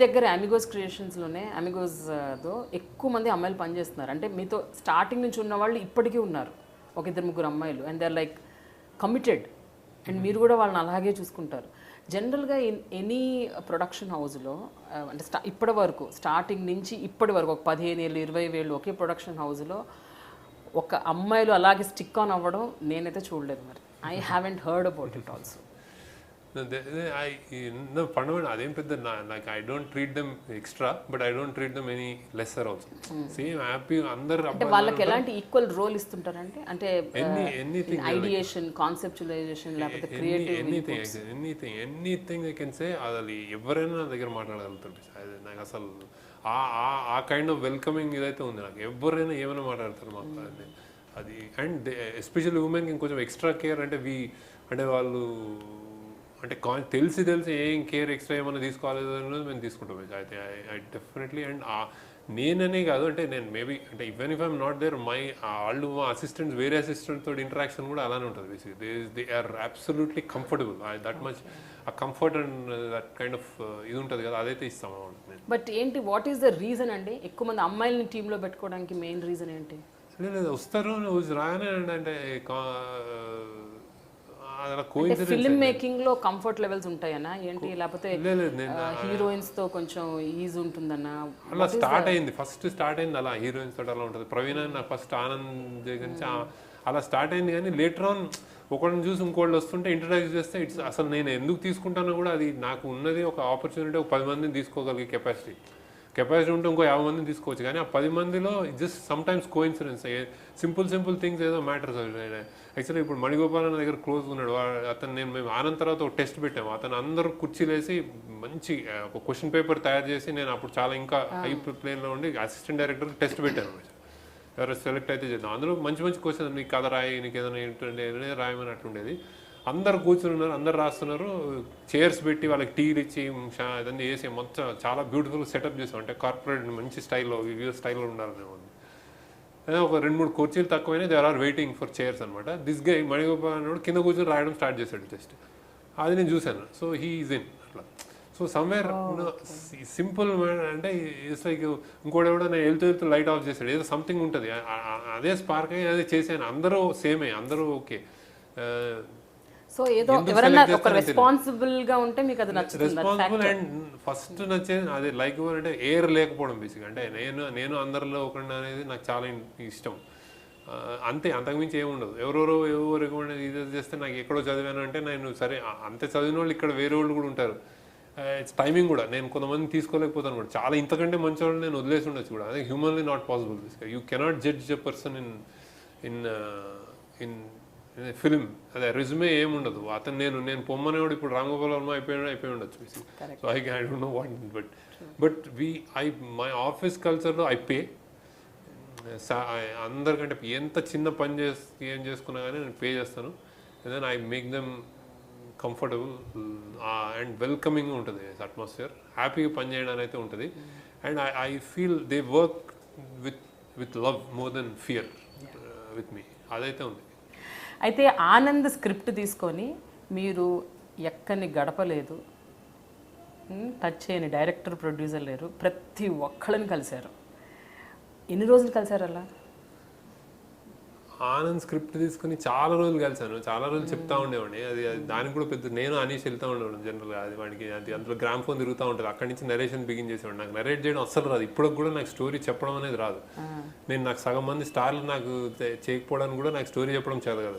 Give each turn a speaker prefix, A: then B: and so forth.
A: దగ్గర అమిగోస్ క్రియేషన్స్లోనే అమిగోస్తో ఎక్కువ మంది అమ్మాయిలు పనిచేస్తున్నారు. అంటే మీతో స్టార్టింగ్ నుంచి ఉన్న వాళ్ళు ఇప్పటికీ ఉన్నారు, ఒక ఇద్దరు ముగ్గురు అమ్మాయిలు. And they are like committed, అండ్ మీరు కూడా వాళ్ళని అలాగే చూసుకుంటారు. జనరల్గా ఎనీ ప్రొడక్షన్ హౌస్లో అంటే ఇప్పటి వరకు స్టార్టింగ్ నుంచి ఇప్పటి వరకు ఒక 15 ఏళ్ళు 20 ఏళ్ళు ఒకే ప్రొడక్షన్ హౌస్లో ఒక అమ్మాయిలు అలాగే స్టిక్ ఆన్ అవ్వడం నేనైతే చూడలేదు. మరి I haven't heard about it also.
B: Fundamental అదేం పెద్ద నాకు I don't treat them extra, but I don't treat them any lesser also. Same happy అందరు
A: అంటే వాళ్ళకి ఎలాంటి ఈక్వల్ రోల్ ఇస్తుంటారంటే, అంటే
B: ఎనీథింగ్
A: ఐడియేషన్, కాన్సెప్చువలైజేషన్, లేకపోతే creative,
B: anything I can say. అది ఎవరైనా నా దగ్గర మాట్లాడగలుగుతారు. అది నాకు అసలు ఆ కైండ్ ఆఫ్ వెల్కమింగ్ ఇదైతే ఉంది. నాకు ఎవరైనా ఏమైనా మాట్లాడతారు మాకు అది. అండ్ ఎస్పెషల్లీ ఉమెన్కి ఇంకొంచెం ఎక్స్ట్రా కేర్ అంటే వాళ్ళు అంటే తెలిసి ఏం కేర్ ఎక్స్ట్రా ఏమైనా తీసుకోవాలి అనేది మేము తీసుకుంటాం అయితే. I definitely. అండ్ నేననే కాదు, అంటే నేను మేబీ అంటే even if I'm not there వాళ్ళు మా అసిస్టెంట్స్ వేరే అసిస్టెంట్ తోటి ఇంటరాక్షన్ కూడా అలానే ఉంటుంది. Basically they are absolutely comfortable. That much ఆ comfort and that kind of ఇది ఉంటుంది కదా, అదైతే ఇస్తాం అన్నమాట.
A: బట్ ఏంటి, వాట్ ఈస్ ద రీజన్ అండి ఎక్కువ మంది అమ్మాయిలని టీంలో పెట్టుకోవడానికి మెయిన్ రీజన్ ఏంటి?
B: లేదు వస్తారు రాగానే అంటే
A: ఫిల్మ్ మేకింగ్ లో కంఫర్ట్ లెవెల్స్ ఉంటాయన్నా ఏంటి, లేకపోతే హీరోయిన్స్ తో కొంచెం ఈజ్ ఉంటుందన్నా?
B: అలా ఫస్ట్ స్టార్ట్ అయింది అలా హీరోయిన్స్ తోటి అలా ఉంటుంది. ప్రవీణ నాకు ఫస్ట్ ఆనంద్ గురించి అలా స్టార్ట్ అయింది. కానీ లేటర్ ఆన్ ఒకళ్ళని చూసి ఇంకోళ్ళు వస్తుంటే ఇంట్రడ్యూస్ చేస్తే అసలు నేను ఎందుకు తీసుకుంటానో కూడా, అది నాకు ఉన్నది ఒక ఆపర్చునిటీ, ఒక 10 మందిని తీసుకోగలిగే కెపాసిటీ ఉంటే ఇంకో 50 మందిని తీసుకోవచ్చు. కానీ ఆ 10 మందిలో just some times coincidence, simple things ఏదో మ్యాటర్స్. యాక్చువల్లీ ఇప్పుడు మణిగోపాల్ అన్న దగ్గర క్లోజ్ ఉన్నాడు అతను. మేము ఆనంద్ తర్వాత ఒక టెస్ట్ పెట్టాము. అతను అందరూ కుర్చీలేసి మంచి ఒక క్వశ్చన్ పేపర్ తయారు చేసి, నేను అప్పుడు చాలా ఇంకా హై ప్లేన్లో ఉండి అసిస్టెంట్ డైరెక్టర్ టెస్ట్ పెట్టాను. ఎవరు సెలెక్ట్ అయితే చేద్దాం. అందులో మంచి క్వశ్చన్, నీకు కథ రాయి, నీకు ఏదైనా రాయమని అట్లుండేది. అందరు కూర్చుని ఉన్నారు, అందరు రాస్తున్నారు. చైర్స్ పెట్టి వాళ్ళకి టీలు ఇచ్చి ఇదన్నీ వేసి మొత్తం చాలా బ్యూటిఫుల్ సెటప్ చేసాం. అంటే కార్పొరేట్ మంచి స్టైల్లో, యూఎస్ స్టైల్లో ఉండాలి మేము. ఒక 2-3 కుర్చీలు తక్కువైనా they are waiting for chairs అనమాట. దిస్ గై మణిగోపాల్ అన్నాడు కింద కూర్చొని రాయడం స్టార్ట్ చేశాడు జస్ట్. అది నేను చూశాను. సో హీ ఈజ్ ఇన్ అట్లా. సో సమ్వేర్ సింపుల్ అంటే ఇట్స్ లైక్ ఇంకోటి కూడా నేను వెళ్తూ లైట్ ఆఫ్ చేశాడు. ఏదో సంథింగ్ ఉంటుంది, అదే స్పార్క్ అయ్యి అదే చేశాను. అందరూ సేమే, అందరూ ఓకే.
A: సో ఏదో ఎవరైనా ఒక రెస్పాన్సిబుల్ గా ఉంటే మీకు అది నచ్చుతుంది.
B: రెస్పాన్సిబుల్ అండ్ ఫస్ట్ నచ్చేది అదే లైక్ అంటే ఎయిర్ లేకపోవడం బేసిక్. అంటే నేను అందరిలో ఒకటి అనేది నాకు చాలా ఇష్టం. అంతే, అంతకుమించి ఏముండదు. ఎవరు ఇది చేస్తే నాకు ఎక్కడో చదివాను అంటే నేను సరే అంతే చదివిన వాళ్ళు ఇక్కడ వేరే వాళ్ళు కూడా ఉంటారు. ఇట్స్ టైమింగ్ కూడా నేను కొంతమంది తీసుకోలేకపోతాను కూడా. చాలా ఇంతకంటే మంచి వాళ్ళు నేను వదిలేసి ఉండొచ్చు కూడా. అదే humanly not possible. You cannot judge a person in film. అదే రెజ్యూమే ఏముండదు. అతను నేను పొమ్మనేవాడు ఇప్పుడు రామ్ గోపాల్ వర్మ అయిపోయి ఉండొచ్చు. So I don't know what, but my office కల్చర్లో ఐ పే. అందరికంటే ఎంత చిన్న పని ఏం చేసుకున్నా కానీ నేను పే చేస్తాను. And then I make them comfortable and welcoming ఉంటుంది అట్మాస్ఫియర్. హ్యాపీగా పని చేయడానికి అయితే ఉంటుంది. And I feel they work with love more than fear with me. అదైతే ఉంది.
A: అయితే ఆనంద్ స్క్రిప్ట్ తీసుకొని మీరు ఎక్కని గడపలేదు, టచ్ చేయని డైరెక్టర్, ప్రొడ్యూసర్ లేరు, ప్రతి ఒక్కళ్ళని కలిశారు. ఎన్ని రోజులు కలిశారు అలా?
B: ఆనంద్ స్క్రిప్ట్ తీసుకుని చాలా రోజులు కలిసాను. చాలా రోజులు చెప్తా ఉండేవాడిని. అది దానికి కూడా పెద్ద నేను అనీష్ వెళ్తూ ఉండేవాడు జనరల్గా. అది వాడికి అది అందులో గ్రామ్ ఫోన్ తిరుగుతూ ఉంటుంది. అక్కడి నుంచి నరేషన్ బిగిన్ చేసేవాడు. నాకు నరేట్ చేయడం అస్సలు రాదు. ఇప్పటికి కూడా నాకు స్టోరీ చెప్పడం అనేది రాదు. నాకు సగం మంది స్టార్లు నాకు చేయకపోవడానికి కూడా నాకు స్టోరీ చెప్పడం చేత కదా.